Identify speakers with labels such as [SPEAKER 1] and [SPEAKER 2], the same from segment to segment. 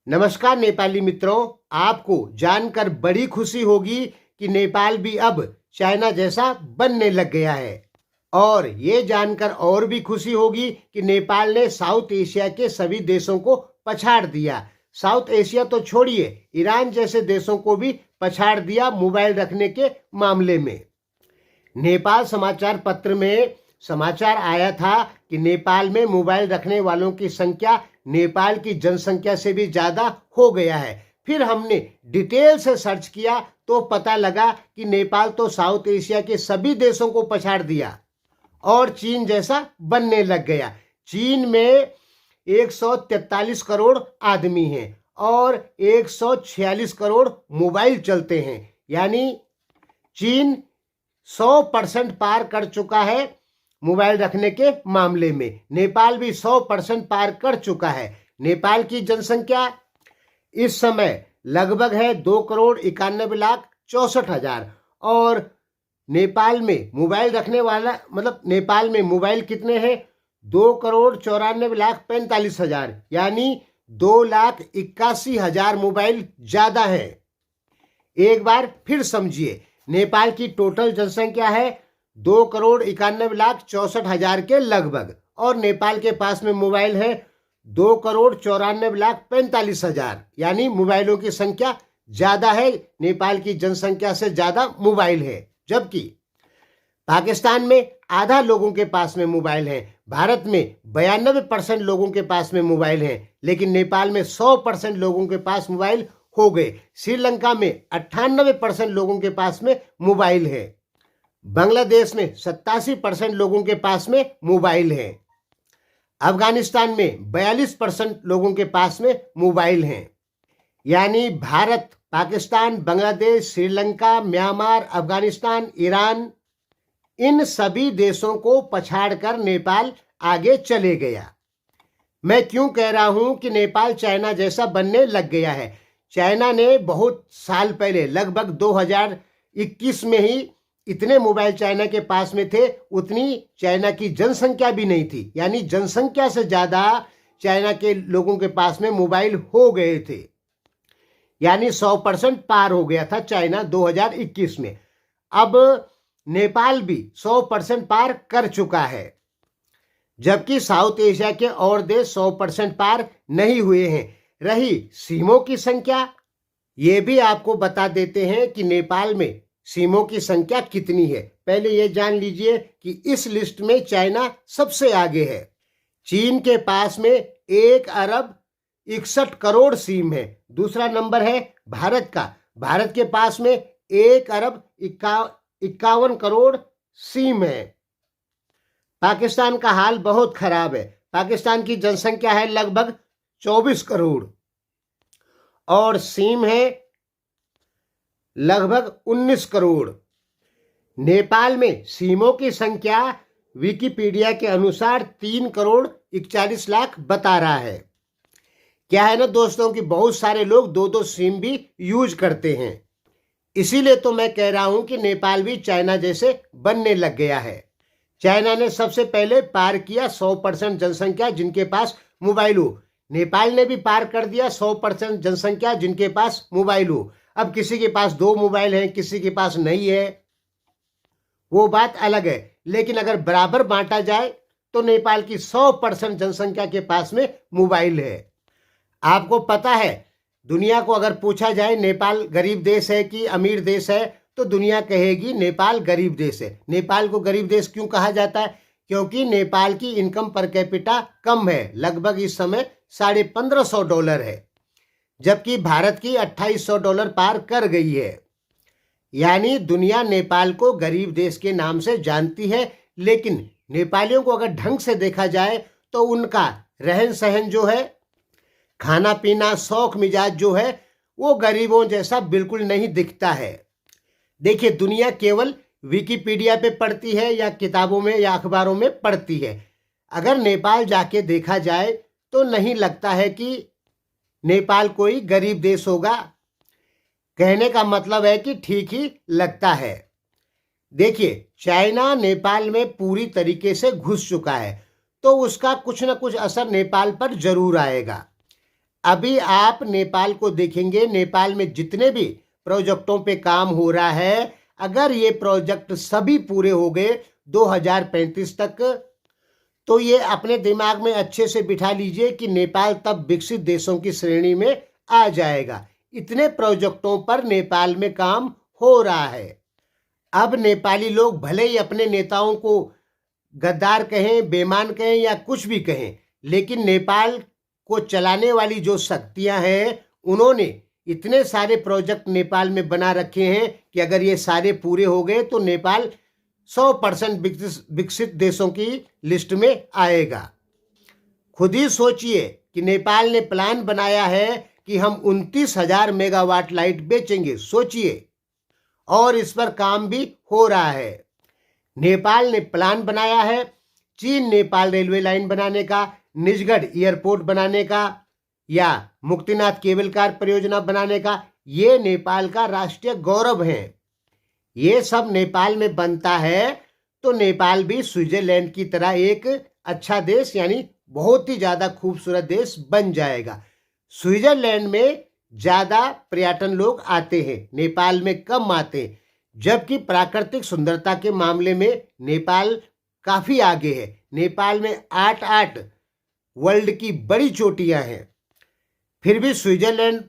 [SPEAKER 1] नमस्कार नेपाली मित्रों, आपको जानकर बड़ी खुशी होगी कि नेपाल भी अब चाइना जैसा बनने लग गया है। और ये जानकर और भी खुशी होगी कि नेपाल ने साउथ एशिया के सभी देशों को पछाड़ दिया। साउथ एशिया तो छोड़िए, ईरान जैसे देशों को भी पछाड़ दिया मोबाइल रखने के मामले में। नेपाल समाचार पत्र में समाचार आया था कि नेपाल में मोबाइल रखने वालों की संख्या नेपाल की जनसंख्या से भी ज्यादा हो गया है। फिर हमने डिटेल से सर्च किया तो पता लगा कि नेपाल तो साउथ एशिया के सभी देशों को पछाड़ दिया और चीन जैसा बनने लग गया। चीन में 143 करोड़ आदमी हैं और 146 करोड़ मोबाइल चलते हैं, यानी चीन 100% पार कर चुका है मोबाइल रखने के मामले में। नेपाल भी 100% पार कर चुका है। नेपाल की जनसंख्या इस समय लगभग है 2,91,64,000 और नेपाल में मोबाइल रखने वाला नेपाल में मोबाइल कितने हैं? 2,94,45,000, यानी 2,81,000 मोबाइल ज्यादा है। एक बार फिर समझिए, नेपाल की टोटल जनसंख्या है 2,91,64,000 के लगभग और नेपाल के पास में मोबाइल है 2,94,45,000, यानी मोबाइलों की संख्या ज्यादा है। नेपाल की जनसंख्या से ज्यादा मोबाइल है। जबकि पाकिस्तान में आधा लोगों के पास में मोबाइल है, भारत में 92% लोगों के पास में मोबाइल है, लेकिन नेपाल में 100% लोगों के पास मोबाइल हो गए। श्रीलंका में 98% लोगों के पास में मोबाइल है। बांग्लादेश में 87% लोगों के पास में मोबाइल है। अफगानिस्तान में 42% लोगों के पास में मोबाइल है। यानी भारत, पाकिस्तान, बांग्लादेश, श्रीलंका, म्यांमार, अफगानिस्तान, ईरान, इन सभी देशों को पछाड़कर नेपाल आगे चले गया। मैं क्यों कह रहा हूं कि नेपाल चाइना जैसा बनने लग गया है? चाइना ने बहुत साल पहले, लगभग 2021 में ही इतने मोबाइल चाइना के पास में थे, उतनी चाइना की जनसंख्या भी नहीं थी, यानी जनसंख्या से ज्यादा चाइना के लोगों के पास में मोबाइल हो गए थे, यानी 100% पार हो गया था चाइना 2021 में। अब नेपाल भी 100% पार कर चुका है, जबकि साउथ एशिया के और देश 100% पार नहीं हुए हैं। रही सिमों की संख्या, ये भी आपको बता देते हैं कि नेपाल में सिमों की संख्या कितनी है। पहले ये जान लीजिए कि इस लिस्ट में चाइना सबसे आगे है। चीन के पास में 1,61 करोड़ सिम है। दूसरा नंबर है भारत का। भारत के पास में 1,51 करोड़ सिम है। पाकिस्तान का हाल बहुत खराब है। पाकिस्तान की जनसंख्या है लगभग 24 करोड़ और सिम है लगभग 19 करोड़। नेपाल में सिमों की संख्या विकिपीडिया के अनुसार 3,41,00,000 बता रहा है। क्या है ना दोस्तों कि बहुत सारे लोग दो दो सिम भी यूज करते हैं। इसीलिए तो मैं कह रहा हूं कि नेपाल भी चाइना जैसे बनने लग गया है। चाइना ने सबसे पहले पार किया 100% जनसंख्या जिनके पास मोबाइल हो। नेपाल ने भी पार कर दिया 100% जनसंख्या जिनके पास मोबाइल हो। अब किसी के पास 2 मोबाइल हैं, किसी के पास नहीं है, वो बात अलग है। लेकिन अगर बराबर बांटा जाए तो नेपाल की 100% जनसंख्या के पास में मोबाइल है। आपको पता है, दुनिया को अगर पूछा जाए नेपाल गरीब देश है कि अमीर देश है, तो दुनिया कहेगी नेपाल गरीब देश है। नेपाल को गरीब देश क्यों कहा जाता है? क्योंकि नेपाल की इनकम पर कैपिटा कम है, लगभग इस समय $1,500 है, जबकि भारत की $2,800 पार कर गई है। यानी दुनिया नेपाल को गरीब देश के नाम से जानती है। लेकिन नेपालियों को अगर ढंग से देखा जाए तो उनका रहन सहन जो है, खाना पीना, शौक मिजाज जो है, वो गरीबों जैसा बिल्कुल नहीं दिखता है। देखिए, दुनिया केवल विकिपीडिया पे पढ़ती है या किताबों में या अखबारों में पढ़ती है। अगर नेपाल जाके देखा जाए तो नहीं लगता है कि नेपाल कोई गरीब देश होगा। कहने का मतलब है कि ठीक ही लगता है। देखिए, चाइना नेपाल में पूरी तरीके से घुस चुका है, तो उसका कुछ न कुछ असर नेपाल पर जरूर आएगा। अभी आप नेपाल को देखेंगे, नेपाल में जितने भी प्रोजेक्टों पे काम हो रहा है, अगर ये प्रोजेक्ट सभी पूरे हो गए 2035 तक, तो ये अपने दिमाग में अच्छे से बिठा लीजिए कि नेपाल तब विकसित देशों की श्रेणी में आ जाएगा। इतने प्रोजेक्टों पर नेपाल में काम हो रहा है। अब नेपाली लोग भले ही अपने नेताओं को गद्दार कहें, बेईमान कहें या कुछ भी कहें, लेकिन नेपाल को चलाने वाली जो शक्तियां हैं, उन्होंने इतने सारे प्रोजेक्ट नेपाल में बना रखे हैं कि अगर ये सारे पूरे हो गए तो नेपाल 100% विकसित देशों की लिस्ट में आएगा। खुद ही सोचिए कि नेपाल ने प्लान बनाया है कि हम 29,000 मेगावाट लाइट बेचेंगे। सोचिए, और इस पर काम भी हो रहा है। नेपाल ने प्लान बनाया है चीन नेपाल रेलवे लाइन बनाने का, निजगढ़ एयरपोर्ट बनाने का या मुक्तिनाथ केबल कार परियोजना बनाने का। ये नेपाल का राष्ट्रीय गौरव है। ये सब नेपाल में बनता है तो नेपाल भी स्विट्जरलैंड की तरह एक अच्छा देश, यानी बहुत ही ज्यादा खूबसूरत देश बन जाएगा। स्विट्जरलैंड में ज्यादा पर्यटन लोग आते हैं, नेपाल में कम आते हैं, जबकि प्राकृतिक सुंदरता के मामले में नेपाल काफी आगे है। नेपाल में 8 वर्ल्ड की बड़ी चोटियां हैं, फिर भी स्विट्जरलैंड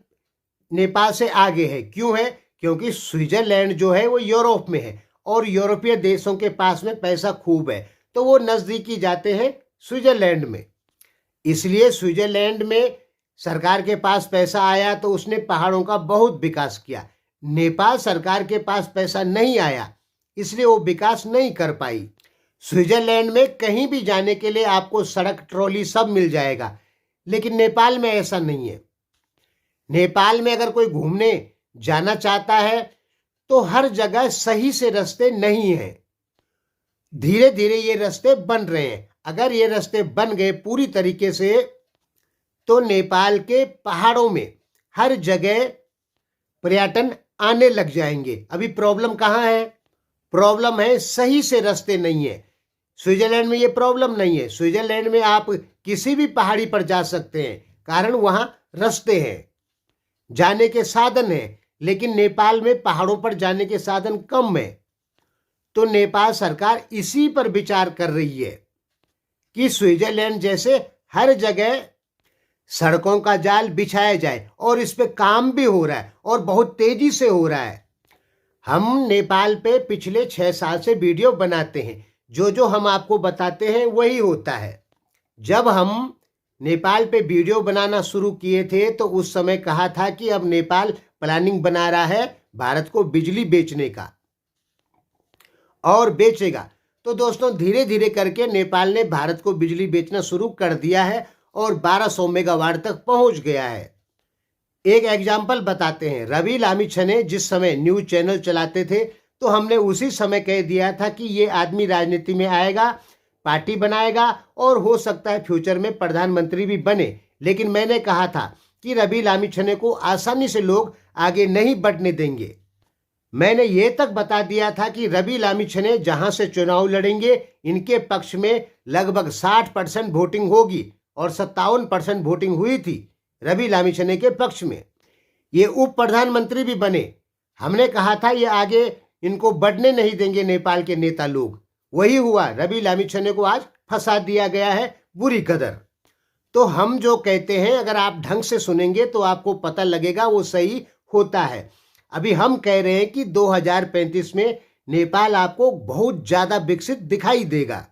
[SPEAKER 1] नेपाल से आगे है। क्यों है? क्योंकि स्विट्जरलैंड जो है वो यूरोप में है और यूरोपीय देशों के पास में पैसा खूब है, तो वो नजदीकी जाते हैं स्विट्जरलैंड में। इसलिए स्विट्जरलैंड में सरकार के पास पैसा आया तो उसने पहाड़ों का बहुत विकास किया। नेपाल सरकार के पास पैसा नहीं आया, इसलिए वो विकास नहीं कर पाई। स्विट्जरलैंड में कहीं भी जाने के लिए आपको सड़क, ट्रॉली सब मिल जाएगा, लेकिन नेपाल में ऐसा नहीं है। नेपाल में अगर कोई घूमने जाना चाहता है तो हर जगह सही से रास्ते नहीं हैं। धीरे धीरे ये रास्ते बन रहे हैं। अगर ये रास्ते बन गए पूरी तरीके से तो नेपाल के पहाड़ों में हर जगह पर्यटन आने लग जाएंगे। अभी प्रॉब्लम कहाँ है? प्रॉब्लम है सही से रास्ते नहीं है। स्विट्जरलैंड में ये प्रॉब्लम नहीं है। स्विट्जरलैंड में आप किसी भी पहाड़ी पर जा सकते हैं, कारण वहां रास्ते हैं, जाने के साधन हैं। लेकिन नेपाल में पहाड़ों पर जाने के साधन कम है। तो नेपाल सरकार इसी पर विचार कर रही है कि स्विट्जरलैंड जैसे हर जगह सड़कों का जाल बिछाया जाए, और इस पे काम भी हो रहा है और बहुत तेजी से हो रहा है। हम नेपाल पे पिछले 6 साल से वीडियो बनाते हैं। जो हम आपको बताते हैं वही होता है। जब हम नेपाल पे वीडियो बनाना शुरू किए थे तो उस समय कहा था कि अब नेपाल प्लानिंग बना रहा है भारत को बिजली बेचने का, और बेचेगा। तो दोस्तों, धीरे धीरे करके नेपाल ने भारत को बिजली बेचना शुरू कर दिया है और 1200 मेगावाट तक पहुंच गया है। एक एग्जाम्पल बताते हैं। रवि लामिछने जिस समय न्यूज चैनल चलाते थे तो हमने उसी समय कह दिया था कि ये आदमी राजनीति में आएगा, पार्टी बनाएगा और हो सकता है फ्यूचर में प्रधानमंत्री भी बने। लेकिन मैंने कहा था कि रवि लामिछने को आसानी से लोग आगे नहीं बढ़ने देंगे। मैंने ये तक बता दिया था कि रवि लामिछने जहां से चुनाव लड़ेंगे, इनके पक्ष में लगभग 60% वोटिंग होगी, और 57% वोटिंग हुई थी रवि लामिछने के पक्ष में। ये उप प्रधानमंत्री भी बने। हमने कहा था ये आगे इनको बढ़ने नहीं देंगे नेपाल के नेता लोग। वही हुआ, रवि लामिछने को आज फंसा दिया गया है बुरी कदर। तो हम जो कहते हैं, अगर आप ढंग से सुनेंगे तो आपको पता लगेगा वो सही होता है। अभी हम कह रहे हैं कि 2035 में नेपाल आपको बहुत ज्यादा विकसित दिखाई देगा।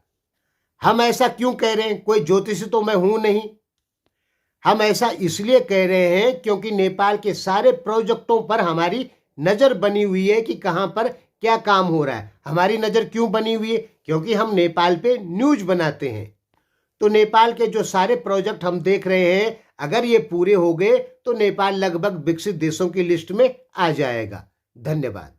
[SPEAKER 1] हम ऐसा क्यों कह रहे हैं? कोई ज्योतिषी तो मैं हूं नहीं। हम ऐसा इसलिए कह रहे हैं क्योंकि नेपाल के सारे प्रोजेक्टों पर हमारी नजर बनी हुई है कि कहां पर क्या काम हो रहा है। हमारी नजर क्यों बनी हुई है? क्योंकि हम नेपाल पे न्यूज बनाते हैं। तो नेपाल के जो सारे प्रोजेक्ट हम देख रहे हैं, अगर ये पूरे हो गए तो नेपाल लगभग विकसित देशों की लिस्ट में आ जाएगा। धन्यवाद।